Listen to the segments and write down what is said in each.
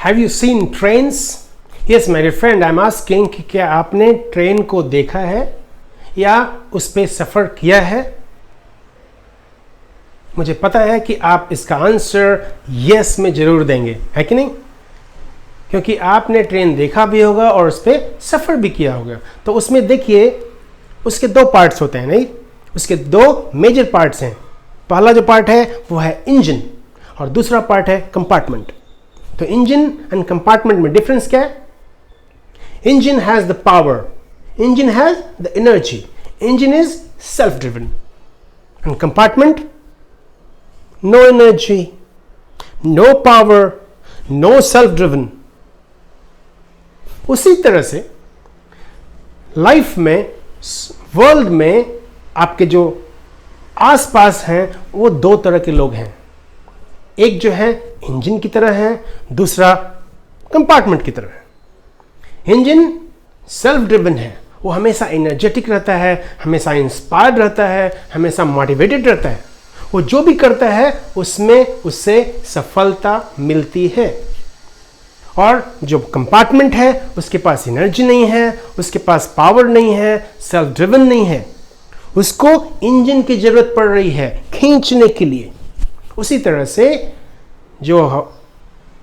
Have you seen trains? Yes, my dear friend, I'm asking कि क्या आपने train को देखा है या उस पे सफ़र किया है? मुझे पता है कि आप इसका आंसर यस में ज़रूर देंगे, है कि नहीं? क्योंकि आपने ट्रेन देखा भी होगा और उस पर सफ़र भी किया होगा। तो उसमें देखिए, उसके दो पार्ट्स होते हैं, नहीं? उसके दो मेजर पार्ट्स हैं। पहला जो पार्ट है वो है इंजन और दूसरा पार्ट है कंपार्टमेंट। तो इंजन एंड कंपार्टमेंट में डिफरेंस क्या है? Engine has the power, engine has the energy, engine is self driven and compartment no energy, no power, no self driven. उसी तरह से लाइफ में, वर्ल्ड में आपके जो आसपास हैं वो दो तरह के लोग हैं। एक जो है इंजन की तरह है, दूसरा कंपार्टमेंट की तरह है। इंजन सेल्फ ड्रिवन है, वो हमेशा एनर्जेटिक रहता है, हमेशा इंस्पायर्ड रहता है, हमेशा मोटिवेटेड रहता है। वो जो भी करता है उसमें उससे सफलता मिलती है। और जो कंपार्टमेंट है उसके पास एनर्जी नहीं है, उसके पास पावर नहीं है, सेल्फ ड्रिवन नहीं है, उसको इंजन की जरूरत पड़ रही है खींचने के लिए। उसी तरह से जो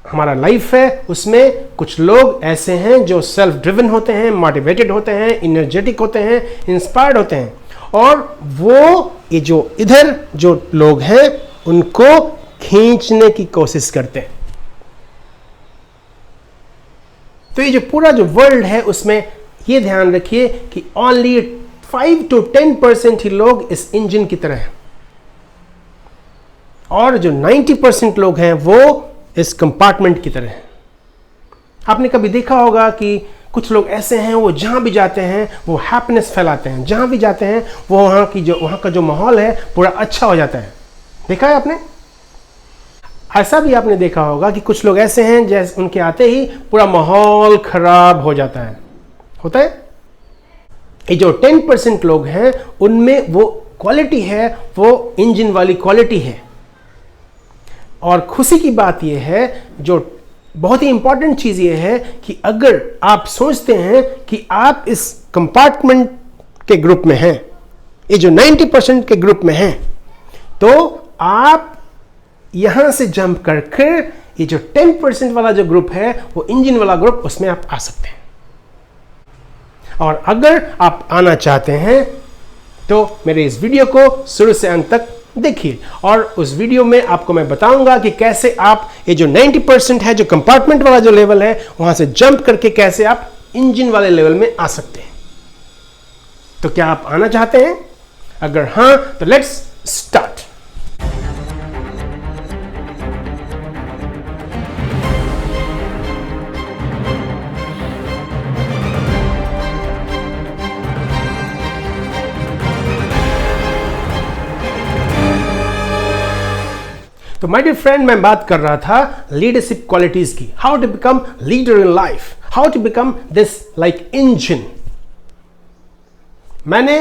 हमारा लाइफ है उसमें कुछ लोग ऐसे हैं जो सेल्फ ड्रिवन होते हैं, मोटिवेटेड होते हैं, एनर्जेटिक होते हैं, इंस्पायर्ड होते हैं, और वो ये जो इधर जो लोग हैं उनको खींचने की कोशिश करते हैं। तो ये जो पूरा जो वर्ल्ड है उसमें ये ध्यान रखिए कि ओनली 5 to 10% ही लोग इस इंजन की तरह हैं और जो 90% लोग हैं वो इस कंपार्टमेंट की तरह हैं। आपने कभी देखा होगा कि कुछ लोग ऐसे हैं, वो जहां भी जाते हैं वो हैप्पीनेस फैलाते हैं, जहां भी जाते हैं वो वहां का जो माहौल है पूरा अच्छा हो जाता है। देखा है आपने? ऐसा भी आपने देखा होगा कि कुछ लोग ऐसे हैं जैसे उनके आते ही पूरा माहौल खराब हो जाता है, होता है। ये जो 10% लोग हैं उनमें वो क्वालिटी है, वो इंजन वाली क्वालिटी है। और खुशी की बात यह है, जो बहुत ही इंपॉर्टेंट चीज ये है कि अगर आप सोचते हैं कि आप इस कंपार्टमेंट के ग्रुप में हैं, ये जो 90% के ग्रुप में हैं, तो आप यहां से जंप करके ये जो 10% वाला जो ग्रुप है वो इंजन वाला ग्रुप, उसमें आप आ सकते हैं। और अगर आप आना चाहते हैं तो मेरे इस वीडियो को शुरू से अंत तक देखिए, और उस वीडियो में आपको मैं बताऊंगा कि कैसे आप ये जो 90% है, जो कंपार्टमेंट वाला जो लेवल है, वहां से जंप करके कैसे आप इंजन वाले लेवल में आ सकते हैं। तो क्या आप आना चाहते हैं? अगर हां तो लेट्स स्टार्ट। तो माय डियर फ्रेंड, मैं बात कर रहा था लीडरशिप क्वालिटीज की। How to become leader in life, how to become this like engine. मैंने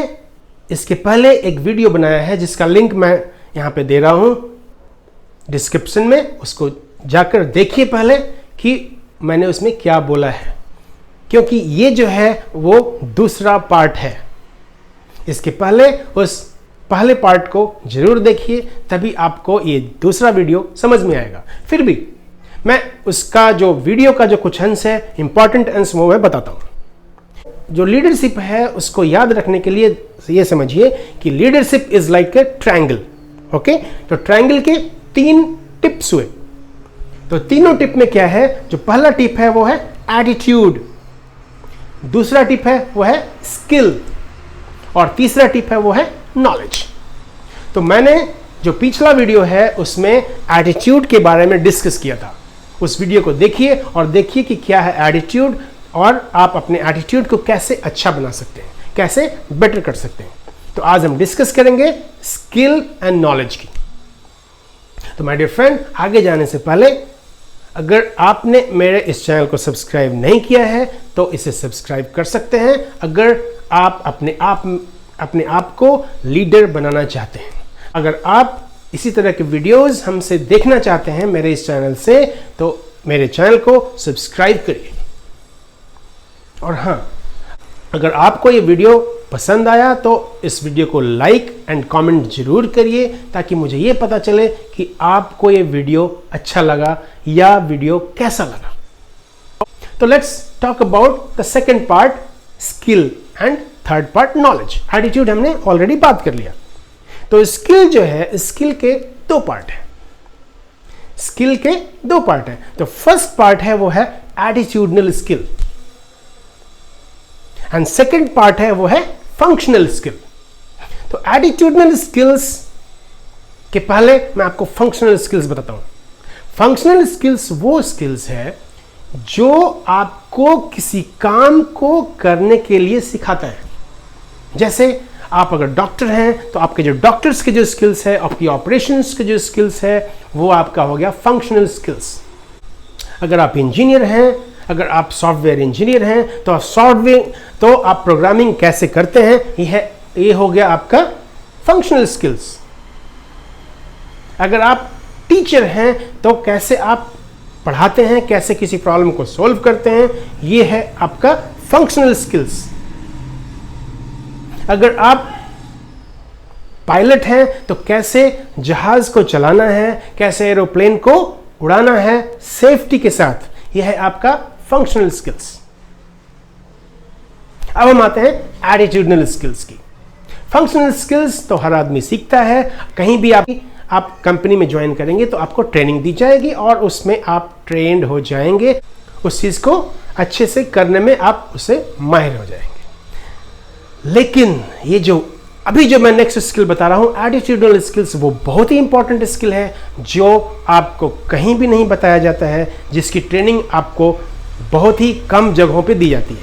इसके पहले एक वीडियो बनाया है जिसका लिंक मैं यहां पे दे रहा हूं डिस्क्रिप्शन में, उसको जाकर देखिए पहले कि मैंने उसमें क्या बोला है, क्योंकि ये जो है वो दूसरा पार्ट है। इसके पहले उस पहले पार्ट को जरूर देखिए, तभी आपको ये दूसरा वीडियो समझ में आएगा। फिर भी मैं उसका जो वीडियो का जो कुछ अंश है, इंपॉर्टेंट अंश, वो मैं बताता हूं। जो लीडरशिप है उसको याद रखने के लिए ये समझिए कि leadership is like a triangle. Okay, तो ट्रायंगल के 3 टिप्स हुए। तो तीनों टिप में क्या है? जो पहला टिप है वो है एटीट्यूड, दूसरा टिप है वो है स्किल, और तीसरा टिप है वो है नॉलेज। तो मैंने जो पिछला वीडियो है उसमें एटीट्यूड के बारे में डिस्कस किया था। उस वीडियो को देखिए और देखिए कि क्या है एटीट्यूड, और आप अपने एटीट्यूड को कैसे अच्छा बना सकते हैं, कैसे बेटर कर सकते हैं। तो आज हम डिस्कस करेंगे स्किल एंड नॉलेज की। तो माय डियर फ्रेंड, आगे जाने से पहले अगर आपने मेरे इस चैनल को सब्सक्राइब नहीं किया है तो इसे सब्सक्राइब कर सकते हैं। अगर आप अपने आप को लीडर बनाना चाहते हैं, अगर आप इसी तरह के वीडियोस हमसे देखना चाहते हैं मेरे इस चैनल से, तो मेरे चैनल को सब्सक्राइब करिए। और हाँ, अगर आपको ये वीडियो पसंद आया तो इस वीडियो को लाइक एंड कमेंट जरूर करिए, ताकि मुझे ये पता चले कि आपको ये वीडियो अच्छा लगा या वीडियो कैसा लगा। तो let's talk about the second part, skill, and third part, knowledge. Attitude हमने ऑलरेडी बात कर लिया। तो स्किल जो है, स्किल के दो पार्ट है। स्किल के दो पार्ट है। तो फर्स्ट पार्ट है वो है attitudinal skill, and second part है वो है फंक्शनल स्किल। तो एटीट्यूडनल स्किल्स के पहले मैं आपको फंक्शनल स्किल्स बताता हूं। फंक्शनल स्किल्स वो स्किल्स है जो आपको किसी काम को करने के लिए सिखाता है। जैसे आप अगर डॉक्टर हैं तो आपके जो डॉक्टर्स के जो स्किल्स है, आपकी ऑपरेशंस के जो स्किल्स है, वो आपका हो गया फंक्शनल स्किल्स। अगर आप इंजीनियर हैं, अगर आप सॉफ्टवेयर इंजीनियर हैं तो आप प्रोग्रामिंग कैसे करते हैं, ये हो गया आपका फंक्शनल स्किल्स। अगर आप टीचर हैं तो कैसे आप पढ़ाते हैं, कैसे किसी प्रॉब्लम को सॉल्व करते हैं, ये है आपका फंक्शनल स्किल्स। अगर आप पायलट हैं तो कैसे जहाज को चलाना है, कैसे एरोप्लेन को उड़ाना है सेफ्टी के साथ, यह है आपका फंक्शनल स्किल्स। अब हम आते हैं एटीट्यूडनल स्किल्स की। फंक्शनल स्किल्स तो हर आदमी सीखता है। कहीं भी आप कंपनी में ज्वाइन करेंगे तो आपको ट्रेनिंग दी जाएगी और उसमें आप ट्रेंड हो जाएंगे, उस चीज को अच्छे से करने में आप उसे माहिर हो जाएंगे। लेकिन ये अभी जो मैं नेक्स्ट स्किल बता रहा हूं, एटीट्यूडनल स्किल्स, वो बहुत ही इंपॉर्टेंट स्किल है जो आपको कहीं भी नहीं बताया जाता है, जिसकी ट्रेनिंग आपको बहुत ही कम जगहों पे दी जाती है।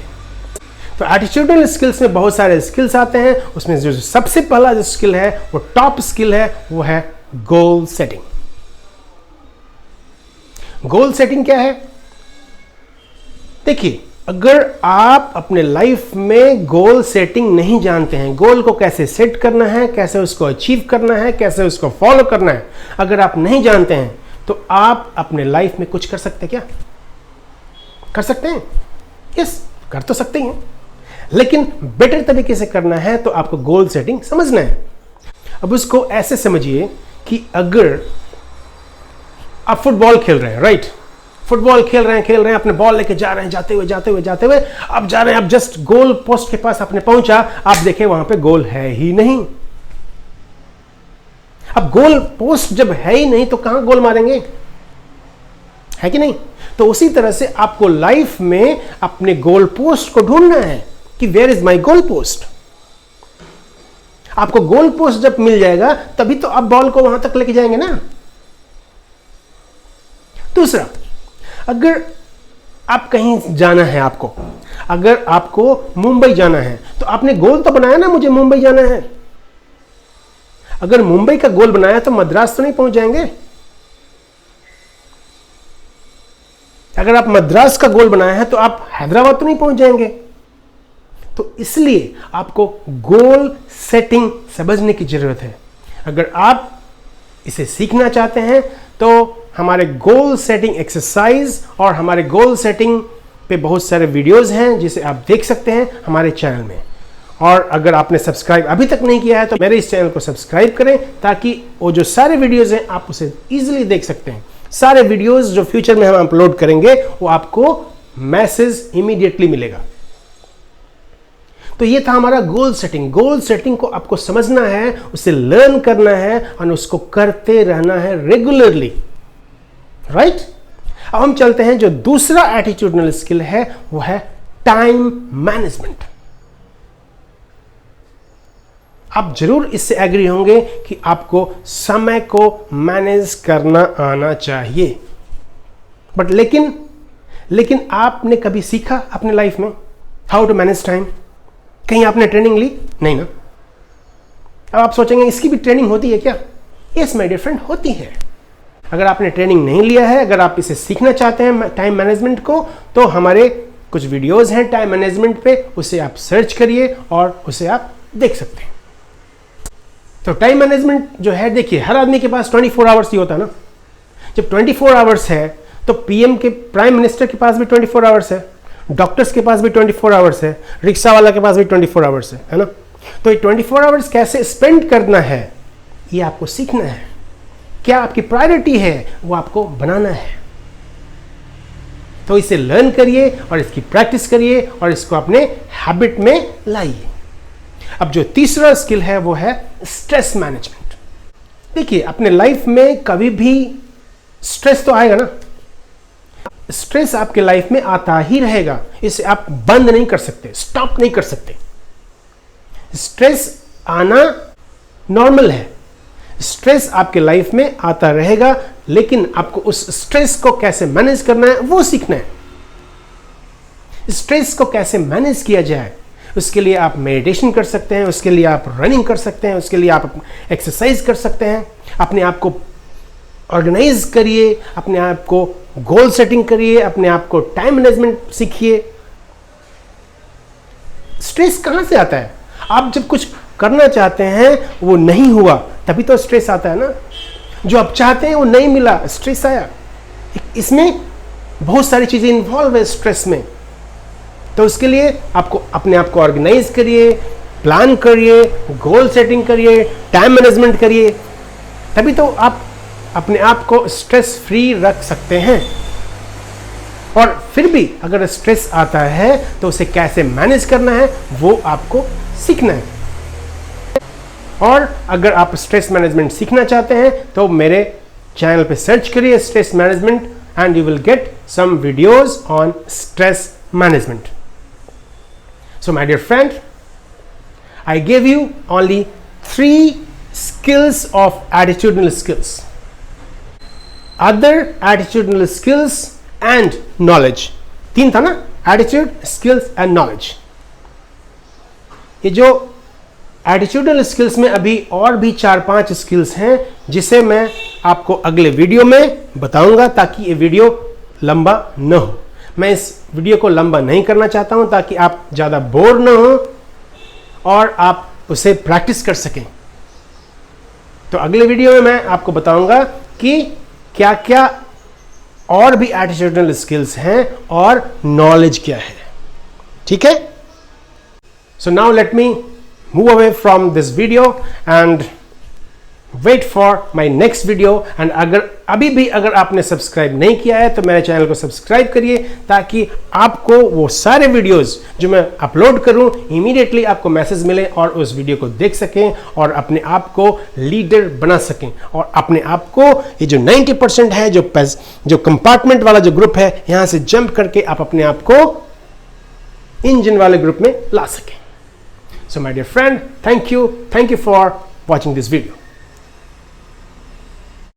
तो एटीट्यूडनल स्किल्स में बहुत सारे स्किल्स आते हैं। उसमें जो सबसे पहला जो स्किल है, वो टॉप स्किल है, वो है गोल सेटिंग। गोल सेटिंग क्या है? देखिए, अगर आप अपने लाइफ में गोल सेटिंग नहीं जानते हैं, गोल को कैसे सेट करना है, कैसे उसको अचीव करना है, कैसे उसको फॉलो करना है, अगर आप नहीं जानते हैं तो आप अपने लाइफ में कुछ कर सकते हैं क्या? कर सकते हैं? यस, कर तो सकते हैं, लेकिन बेटर तरीके से करना है तो आपको गोल सेटिंग समझना है। अब उसको ऐसे समझिए कि अगर आप फुटबॉल खेल रहे हैं, राइट? फुटबॉल खेल रहे हैं, अपने बॉल लेके जा रहे हैं, जाते हुए अब जा रहे हैं, अब जस्ट गोल पोस्ट के पास आपने पहुंचा, आप देखे वहां पे गोल है ही नहीं। अब गोल पोस्ट जब है ही नहीं तो कहां गोल मारेंगे, है कि नहीं? तो उसी तरह से आपको लाइफ में अपने गोल पोस्ट को ढूंढना है कि where is my goal post. आपको गोल पोस्ट जब मिल जाएगा तभी तो आप बॉल को वहां तक लेके जाएंगे ना। दूसरा, अगर आप कहीं जाना है, अगर आपको मुंबई जाना है तो आपने गोल तो बनाया ना, मुझे मुंबई जाना है। अगर मुंबई का गोल बनाया तो मद्रास तो नहीं पहुंच जाएंगे। अगर आप मद्रास का गोल बनाया है तो आप हैदराबाद तो नहीं पहुंच जाएंगे। तो इसलिए आपको गोल सेटिंग समझने की जरूरत है। अगर आप इसे सीखना चाहते हैं तो हमारे गोल सेटिंग एक्सरसाइज और हमारे गोल सेटिंग पे बहुत सारे वीडियोस हैं जिसे आप देख सकते हैं हमारे चैनल में। और अगर आपने सब्सक्राइब अभी तक नहीं किया है तो मेरे इस चैनल को सब्सक्राइब करें, ताकि वो जो सारे वीडियोस हैं आप उसे इजीली देख सकते हैं। सारे वीडियोस जो फ्यूचर में हम अपलोड करेंगे वो आपको मैसेज इमीडिएटली मिलेगा। तो ये था हमारा गोल सेटिंग। गोल सेटिंग को आपको समझना है, उसे लर्न करना है और उसको करते रहना है रेगुलरली, राइट? अब हम चलते हैं, जो दूसरा एटीट्यूडनल स्किल है वो है टाइम मैनेजमेंट। आप जरूर इससे एग्री होंगे कि आपको समय को मैनेज करना आना चाहिए। बट लेकिन आपने कभी सीखा अपने लाइफ में हाउ टू मैनेज टाइम? कहीं आपने ट्रेनिंग ली? नहीं ना। अब आप सोचेंगे इसकी भी ट्रेनिंग होती है क्या? यस माय डियर फ्रेंड, होती है। अगर आपने ट्रेनिंग नहीं लिया है, अगर आप इसे सीखना चाहते हैं टाइम मैनेजमेंट को, तो हमारे कुछ वीडियोस हैं टाइम मैनेजमेंट पे, उसे आप सर्च करिए और उसे आप देख सकते हैं। तो टाइम मैनेजमेंट जो है, देखिए हर आदमी के पास 24 आवर्स ही होता है ना। जब 24 आवर्स है तो पीएम के, प्राइम मिनिस्टर के पास भी 24 आवर्स है, डॉक्टर्स के पास भी 24 आवर्स है, रिक्शा वाला के पास भी 24 आवर्स है ना। तो ये 24 आवर्स कैसे स्पेंड करना है ये आपको सीखना है। क्या आपकी प्रायोरिटी है वो आपको बनाना है। तो इसे लर्न करिए और इसकी प्रैक्टिस करिए और इसको अपने हैबिट में लाइए। अब जो तीसरा स्किल है वो है स्ट्रेस मैनेजमेंट। देखिए, अपने लाइफ में कभी भी स्ट्रेस तो आएगा ना, स्ट्रेस आपके लाइफ में आता ही रहेगा, इसे आप बंद नहीं कर सकते, स्टॉप नहीं कर सकते। स्ट्रेस आना नॉर्मल है, स्ट्रेस आपके लाइफ में आता रहेगा, लेकिन आपको उस स्ट्रेस को कैसे मैनेज करना है वो सीखना है। स्ट्रेस को कैसे मैनेज किया जाए उसके लिए आप मेडिटेशन कर सकते हैं, उसके लिए आप रनिंग कर सकते हैं, उसके लिए आप एक्सरसाइज कर सकते हैं। अपने आप को ऑर्गेनाइज करिए, अपने आप को गोल सेटिंग करिए, अपने आप को टाइम मैनेजमेंट सीखिए। स्ट्रेस कहां से आता है? आप जब कुछ करना चाहते हैं वो नहीं हुआ तभी तो स्ट्रेस आता है ना। जो आप चाहते हैं वो नहीं मिला, स्ट्रेस आया। इसमें बहुत सारी चीजें इन्वॉल्व है स्ट्रेस में। तो उसके लिए आपको अपने आप को ऑर्गेनाइज करिए, प्लान करिए, गोल सेटिंग करिए, टाइम मैनेजमेंट करिए, तभी तो आप अपने आप को स्ट्रेस फ्री रख सकते हैं। और फिर भी अगर स्ट्रेस आता है तो उसे कैसे मैनेज करना है वो आपको सीखना है। और अगर आप स्ट्रेस मैनेजमेंट सीखना चाहते हैं तो मेरे चैनल पे सर्च करिए stress management and you will get some videos on stress management. So my dear friend, I gave you only 3 skills of attitudinal skills. Other attitudinal skills and knowledge. 3 था ना? Attitude, skills and knowledge. ये जो attitudinal skills में अभी और भी 4-5 skills हैं जिसे मैं आपको अगले वीडियो में बताऊंगा ताकि ये वीडियो लंबा न हो। मैं इस वीडियो को लंबा नहीं करना चाहता हूं ताकि आप ज़्यादा बोर न हो और आप उसे प्रैक्टिस कर सकें। तो अगले वीडियो में मैं आपको बताऊंगा कि क्या क्या और भी एटीट्यूडनल स्किल्स हैं और नॉलेज क्या है। ठीक है? So now let me move away from this video and wait for my next video. And अगर आपने सब्सक्राइब नहीं किया है तो मेरे चैनल को सब्सक्राइब करिए ताकि आपको वो सारे वीडियोस जो मैं अपलोड करूं इमीडिएटली आपको मैसेज मिले और उस वीडियो को देख सकें और अपने आप को लीडर बना सकें और अपने आप को ये जो 90% है जो कंपार्टमेंट वाला जो ग्रुप है यहां से जंप करके आप अपने आप को इंजन वाले ग्रुप में ला सकें। So my dear friend, thank you for watching this video.